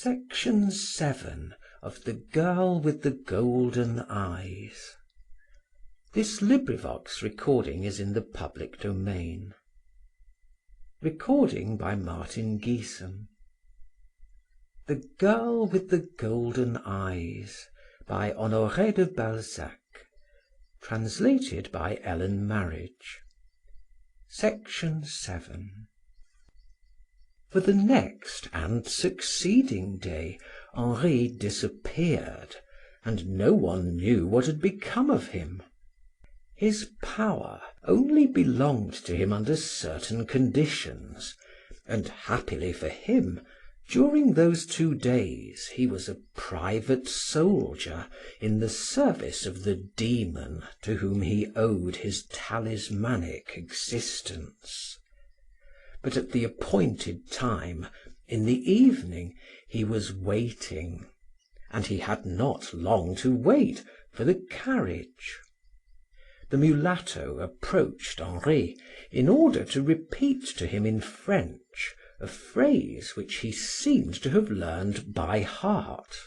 Section 7 of The Girl with the Golden Eyes. This recording is in the public domain. Recording by Martin Geeson. The Girl with the Golden Eyes by Honoré de Balzac. Translated by Ellen Marriage. Section 7. For the next and succeeding day, Henri disappeared, and no one knew what had become of him. His power only belonged to him under certain conditions, and happily for him, during those 2 days he was a private soldier in the service of the demon to whom he owed his talismanic existence. But at the appointed time, in the evening, he was waiting, and he had not long to wait for the carriage. The mulatto approached Henri in order to repeat to him in French a phrase which he seemed to have learned by heart.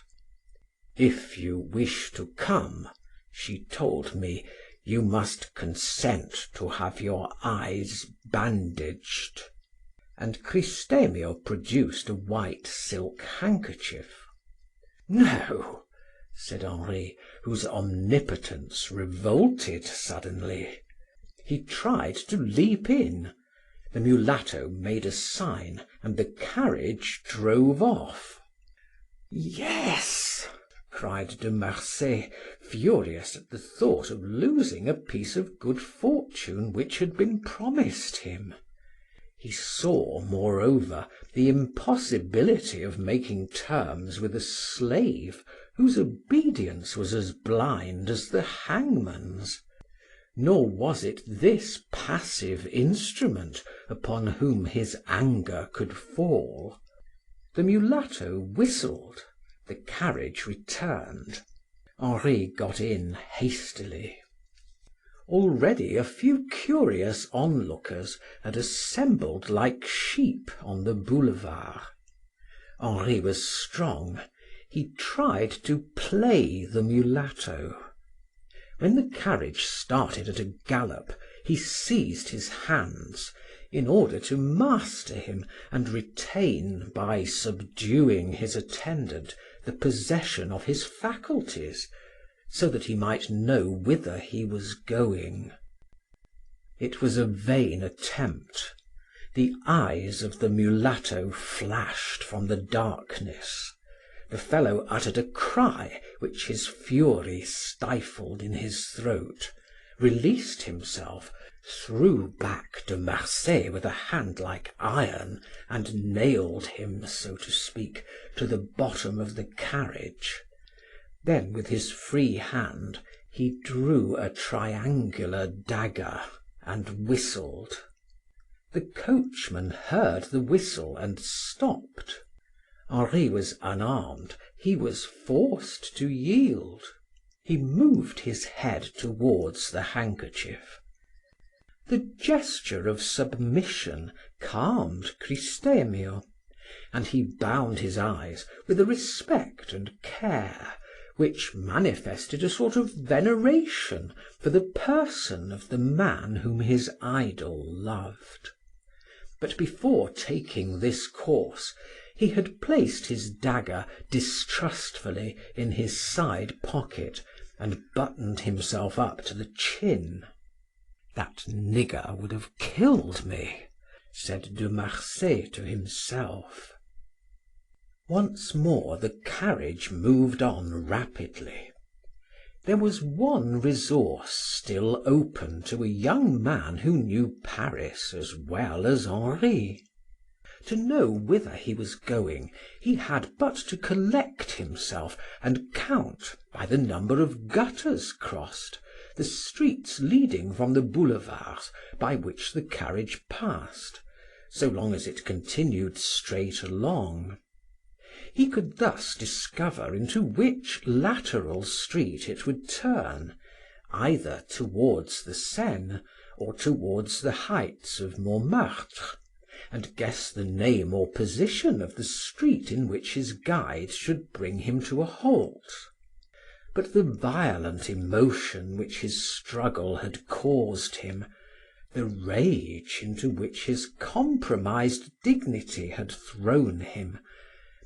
"If you wish to come," she told me, "you must consent to have your eyes bandaged." And Cristemio produced a white silk handkerchief. "No," said Henri, whose omnipotence revolted suddenly. He tried to leap in. The mulatto made a sign, and the carriage drove off. "Yes!" cried De Marsay, furious at the thought of losing a piece of good fortune which had been promised him. He saw, moreover, the impossibility of making terms with a slave whose obedience was as blind as the hangman's. Nor was it this passive instrument upon whom his anger could fall. The mulatto whistled. The carriage returned. Henri got in hastily. Already a few curious onlookers had assembled like sheep on the boulevard. Henri was strong. He tried to play the mulatto. When the carriage started at a gallop, he seized his hands in order to master him and retain, by subduing his attendant, the possession of his faculties, so that he might know whither he was going. It was a vain attempt. The eyes of the mulatto flashed from the darkness. The fellow uttered a cry which his fury stifled in his throat, released himself, threw back De Marsay with a hand like iron, and nailed him, so to speak, to the bottom of the carriage. Then with his free hand he drew a triangular dagger and whistled. The coachman heard the whistle and stopped. Henri was unarmed, he was forced to yield. He moved his head towards the handkerchief. The gesture of submission calmed Cristemio, and he bound his eyes with a respect and care which manifested a sort of veneration for the person of the man whom his idol loved. But before taking this course, he had placed his dagger distrustfully in his side pocket and buttoned himself up to the chin. "That nigger would have killed me," said De Marsay to himself. Once more the carriage moved on rapidly. There was one resource still open to a young man who knew Paris as well as Henri. To know whither he was going, he had but to collect himself and count, by the number of gutters crossed, the streets leading from the boulevards by which the carriage passed, so long as it continued straight along. He could thus discover into which lateral street it would turn, either towards the Seine or towards the heights of Montmartre, and guess the name or position of the street in which his guide should bring him to a halt. But the violent emotion which his struggle had caused him, the rage into which his compromised dignity had thrown him,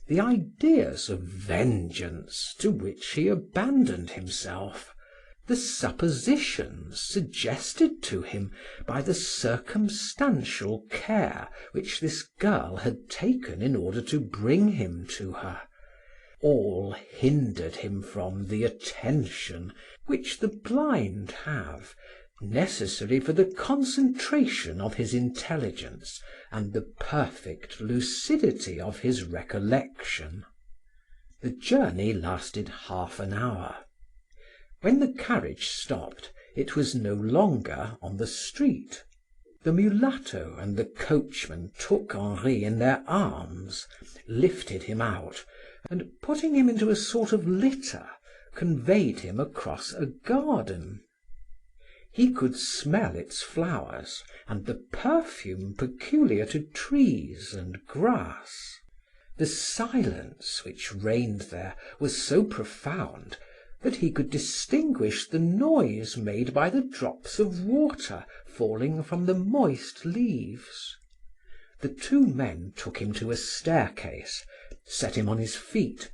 the ideas of vengeance to which he abandoned himself, the suppositions suggested to him by the circumstantial care which this girl had taken in order to bring him to her, all hindered him from the attention which the blind have, necessary for the concentration of his intelligence and the perfect lucidity of his recollection. The journey lasted half an hour. When the carriage stopped, it was no longer on the street. The mulatto and the coachman took Henri in their arms, lifted him out, and putting him into a sort of litter, conveyed him across a garden. He could smell its flowers and the perfume peculiar to trees and grass. The silence which reigned there was so profound that he could distinguish the noise made by the drops of water falling from the moist leaves. The two men took him to a staircase, set him on his feet,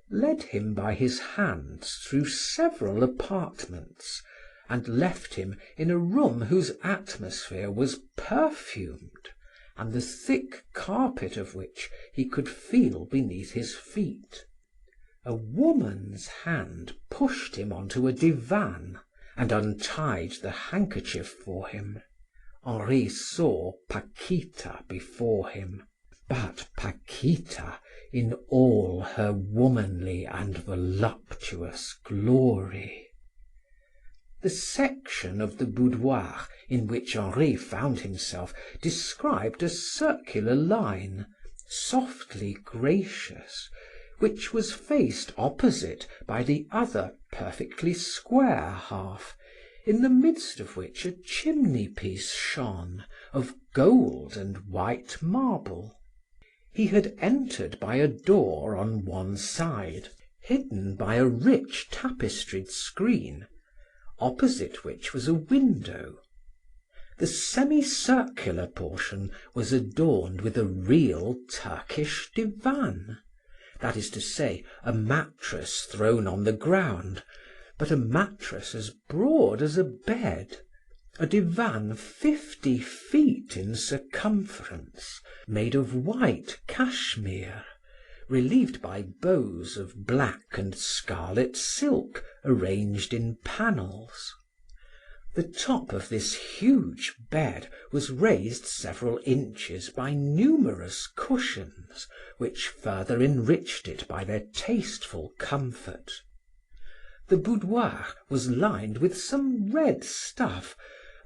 led him by his hands through several apartments, and left him in a room whose atmosphere was perfumed, and the thick carpet of which he could feel beneath his feet. A woman's hand pushed him onto a divan and untied the handkerchief for him. Henri saw Paquita before him, but Paquita in all her womanly and voluptuous glory. The section of the boudoir in which Henri found himself described a circular line, softly gracious, which was faced opposite by the other perfectly square half, in the midst of which a chimney piece shone, of gold and white marble. He had entered by a door on one side, hidden by a rich tapestried screen, opposite which was a window. The semicircular portion was adorned with a real Turkish divan, that is to say, a mattress thrown on the ground, but a mattress as broad as a bed, a divan 50 feet in circumference, made of white cashmere, relieved by bows of black and scarlet silk arranged in panels. The top of this huge bed was raised several inches by numerous cushions, which further enriched it by their tasteful comfort. The boudoir was lined with some red stuff,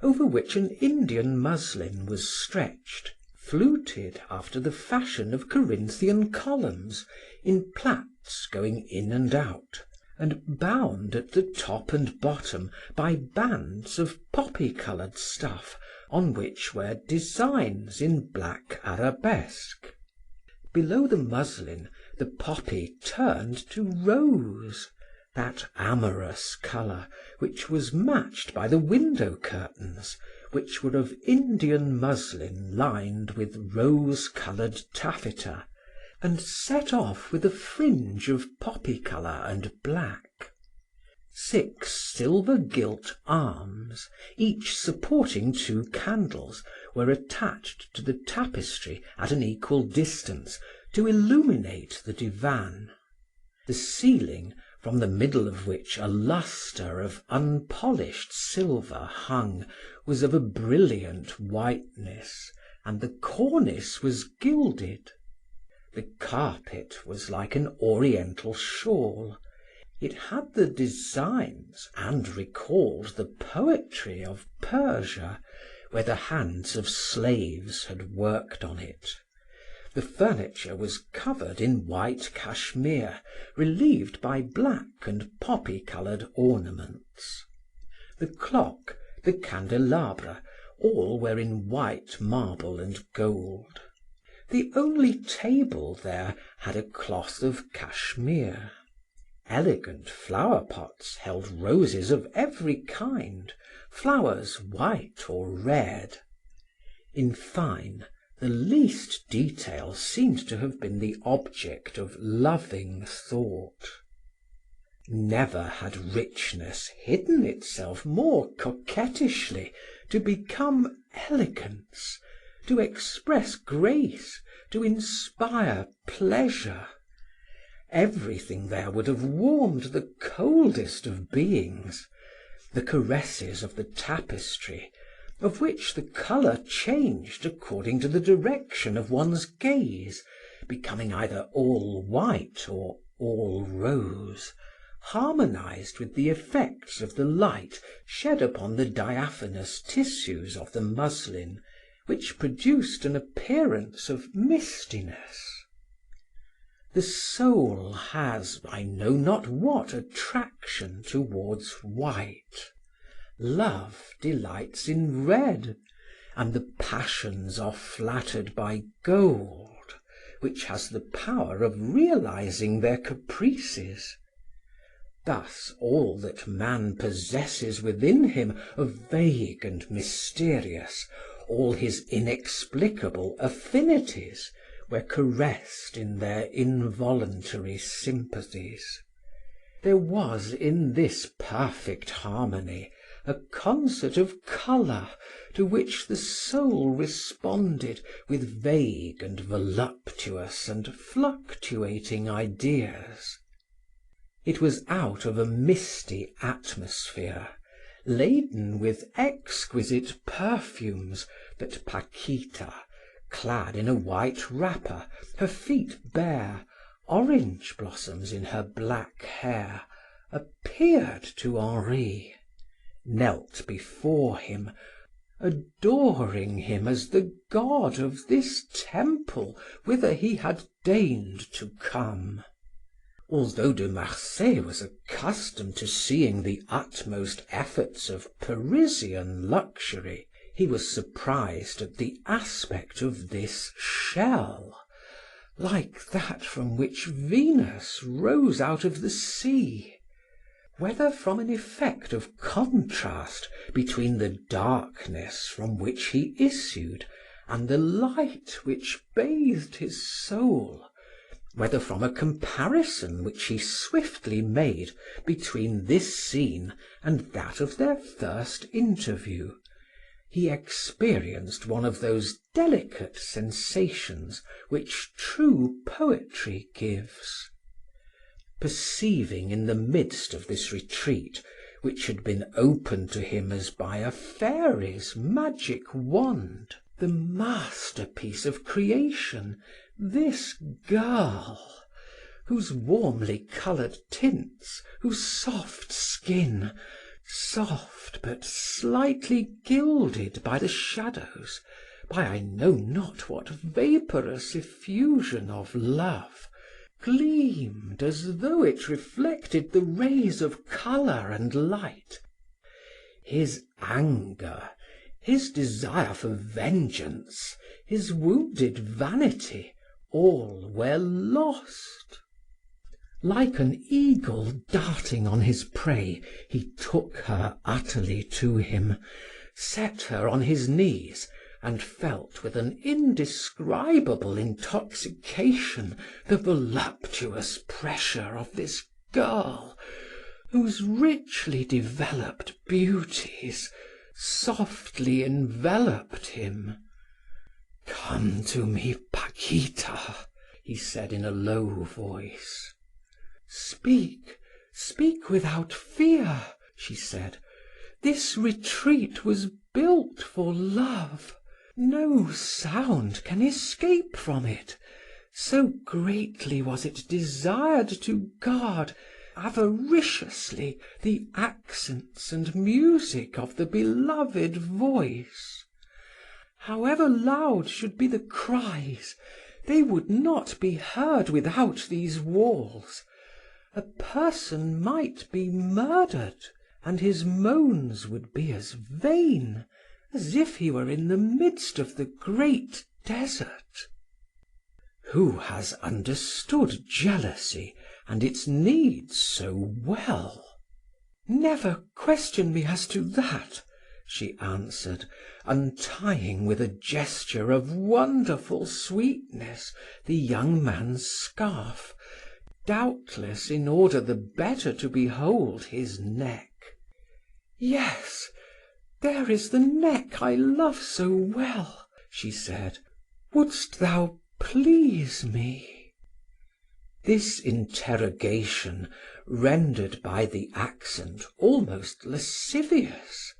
over which an Indian muslin was stretched, fluted after the fashion of Corinthian columns, in plaits going in and out, and bound at the top and bottom by bands of poppy-colored stuff on which were designs in black arabesque. Below the muslin, the poppy turned to rose, that amorous color which was matched by the window curtains, which were of Indian muslin lined with rose-colored taffeta, and set off with a fringe of poppy color and black. 6 silver-gilt arms, each supporting 2 candles, were attached to the tapestry at an equal distance to illuminate the divan. The ceiling, from the middle of which a lustre of unpolished silver hung, was of a brilliant whiteness, and the cornice was gilded. The carpet was like an oriental shawl. It had the designs and recalled the poetry of Persia, where the hands of slaves had worked on it. The furniture was covered in white cashmere, relieved by black and poppy-colored ornaments. The clock, the candelabra, all were in white marble and gold. The only table there had a cloth of cashmere. Elegant flower pots held roses of every kind, flowers white or red. In fine, the least detail seemed to have been the object of loving thought. Never had richness hidden itself more coquettishly to become elegance, to express grace, to inspire pleasure. Everything there would have warmed the coldest of beings. The caresses of the tapestry, of which the color changed according to the direction of one's gaze, becoming either all white or all rose, harmonized with the effects of the light shed upon the diaphanous tissues of the muslin, which produced an appearance of mistiness. The soul has, I know not what attraction towards white. Love delights in red, and the passions are flattered by gold, which has the power of realizing their caprices. Thus all that man possesses within him of vague and mysterious, all his inexplicable affinities, were caressed in their involuntary sympathies. There was in this perfect harmony a concert of colour to which the soul responded with vague and voluptuous and fluctuating ideas. It was out of a misty atmosphere, laden with exquisite perfumes, that Paquita, clad in a white wrapper, her feet bare, orange blossoms in her black hair, appeared to Henri, knelt before him, adoring him as the god of this temple whither he had deigned to come. Although de Marsay was accustomed to seeing the utmost efforts of Parisian luxury, he was surprised at the aspect of this shell, like that from which Venus rose out of the sea. Whether from an effect of contrast between the darkness from which he issued and the light which bathed his soul, whether from a comparison which he swiftly made between this scene and that of their first interview, he experienced one of those delicate sensations which true poetry gives. Perceiving in the midst of this retreat, which had been opened to him as by a fairy's magic wand, the masterpiece of creation, this girl, whose warmly colored tints, whose soft skin, soft but slightly gilded by the shadows, by I know not what vaporous effusion of love, gleamed as though it reflected the rays of color and light. His anger, his desire for vengeance, his wounded vanity, all were lost. Like an eagle darting on his prey, he took her utterly to him, set her on his knees, and felt with an indescribable intoxication the voluptuous pressure of this girl, whose richly developed beauties softly enveloped him. "Come to me, Paquita," he said in a low voice. "Speak, speak without fear," she said. "This retreat was built for love. No sound can escape from it. So greatly was it desired to guard avariciously the accents and music of the beloved voice. However loud should be the cries, they would not be heard without these walls. A person might be murdered, and his moans would be as vain as if he were in the midst of the great desert." Who has understood jealousy and its needs so well? Never question me as to that, she answered, untying with a gesture of wonderful sweetness the young man's scarf, doubtless in order the better to behold his neck. Yes, there is the neck I love so well, she said. Wouldst thou please me? This interrogation, rendered by the accent almost lascivious,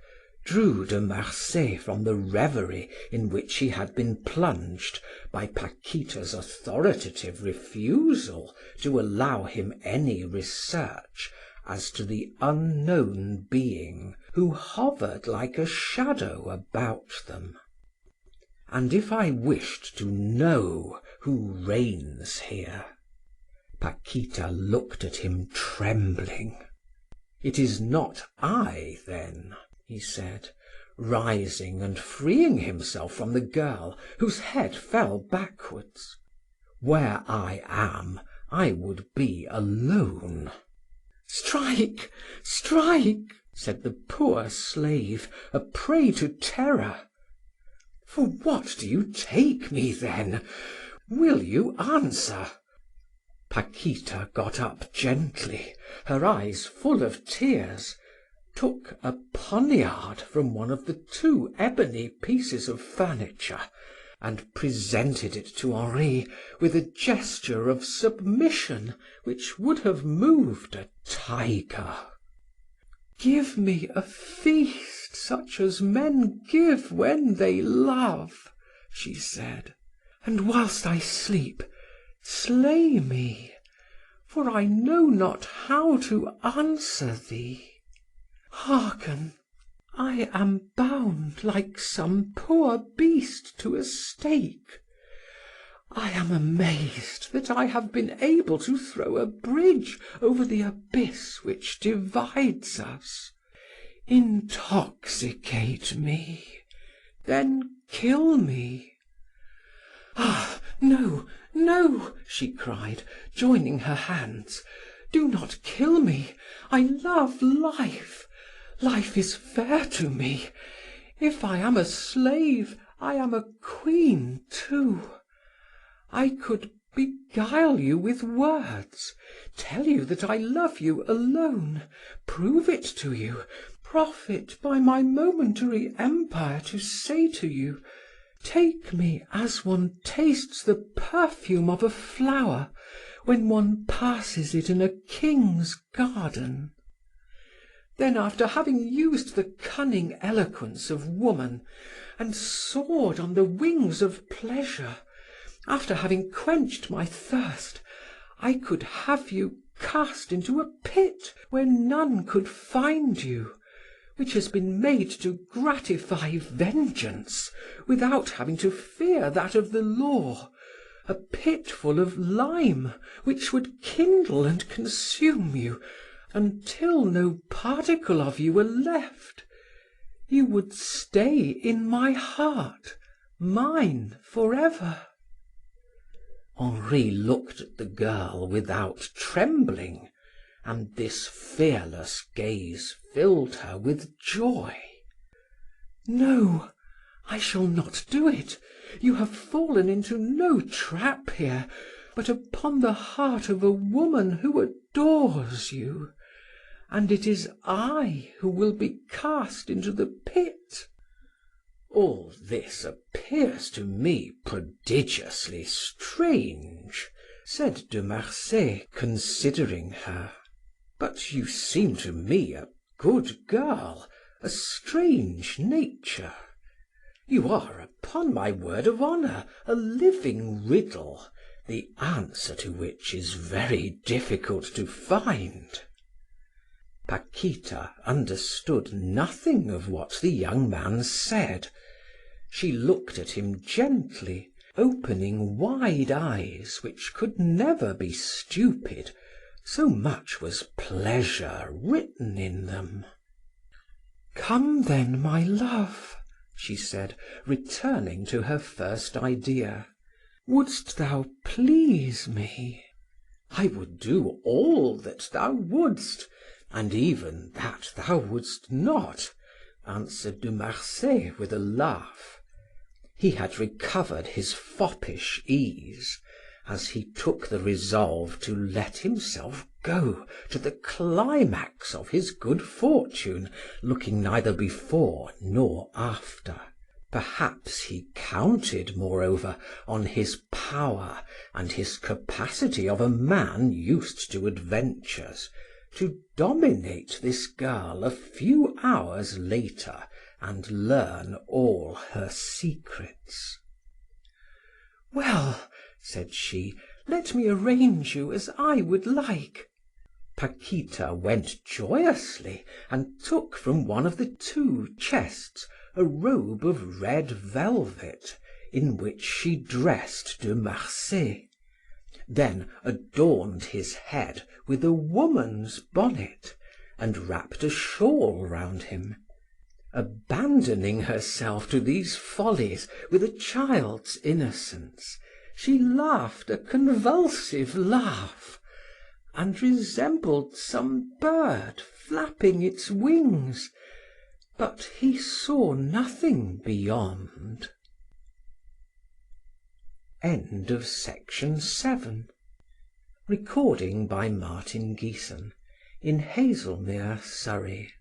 drew De Marsay from the reverie in which he had been plunged by Paquita's authoritative refusal to allow him any research as to the unknown being who hovered like a shadow about them. And if I wished to know who reigns here? Paquita looked at him trembling. It is not I, then, he said, rising and freeing himself from the girl, whose head fell backwards. Where I am, I would be alone. Strike, strike, said the poor slave, a prey to terror. For what do you take me, then? Will you answer? Paquita got up gently, her eyes full of tears, took a poniard from one of the two ebony pieces of furniture, and presented it to Henri with a gesture of submission which would have moved a tiger. Give me a feast such as men give when they love, she said, and whilst I sleep, slay me, for I know not how to answer thee. Hearken, I am bound like some poor beast to a stake. I am amazed that I have been able to throw a bridge over the abyss which divides us. Intoxicate me, then kill me. Ah, no, no, she cried, joining her hands. Do not kill me. I love life. Life is fair to me. If I am a slave, I am a queen too. I could beguile you with words, tell you that I love you alone, prove it to you, profit by my momentary empire to say to you, take me as one tastes the perfume of a flower when one passes it in a king's garden. Then, after having used the cunning eloquence of woman, and soared on the wings of pleasure, after having quenched my thirst, I could have you cast into a pit where none could find you, which has been made to gratify vengeance without having to fear that of the law, a pit full of lime which would kindle and consume you until no particle of you were left. You would stay in my heart, mine forever. Henri looked at the girl without trembling, and this fearless gaze filled her with joy. No, I shall not do it. You have fallen into no trap here, but upon the heart of a woman who adores you, and it is I who will be cast into the pit. All this appears to me prodigiously strange, said De Marsay, considering her. But you seem to me a good girl, a strange nature. You are, upon my word of honor, a living riddle, the answer to which is very difficult to find. Paquita understood nothing of what the young man said. She looked at him gently, opening wide eyes which could never be stupid, so much was pleasure written in them. Come then, my love, she said, returning to her first idea. Wouldst thou please me?" "I would do all that thou wouldst, and even that thou wouldst not," answered De Marsay with a laugh. He had recovered his foppish ease, as he took the resolve to let himself go to the climax of his good fortune, looking neither before nor after. Perhaps he counted, moreover, on his power and his capacity of a man used to adventures, to dominate this girl a few hours later and learn all her secrets. "Well," said she, "let me arrange you as I would like." Paquita went joyously and took from one of the two chests a robe of red velvet, in which she dressed De Marsay, then adorned his head with a woman's bonnet, and wrapped a shawl round him. Abandoning herself to these follies with a child's innocence, she laughed a convulsive laugh, and resembled some bird flapping its wings, but he saw nothing beyond. End of Section 7. Recording by Martin Geeson in Hazelmere, Surrey.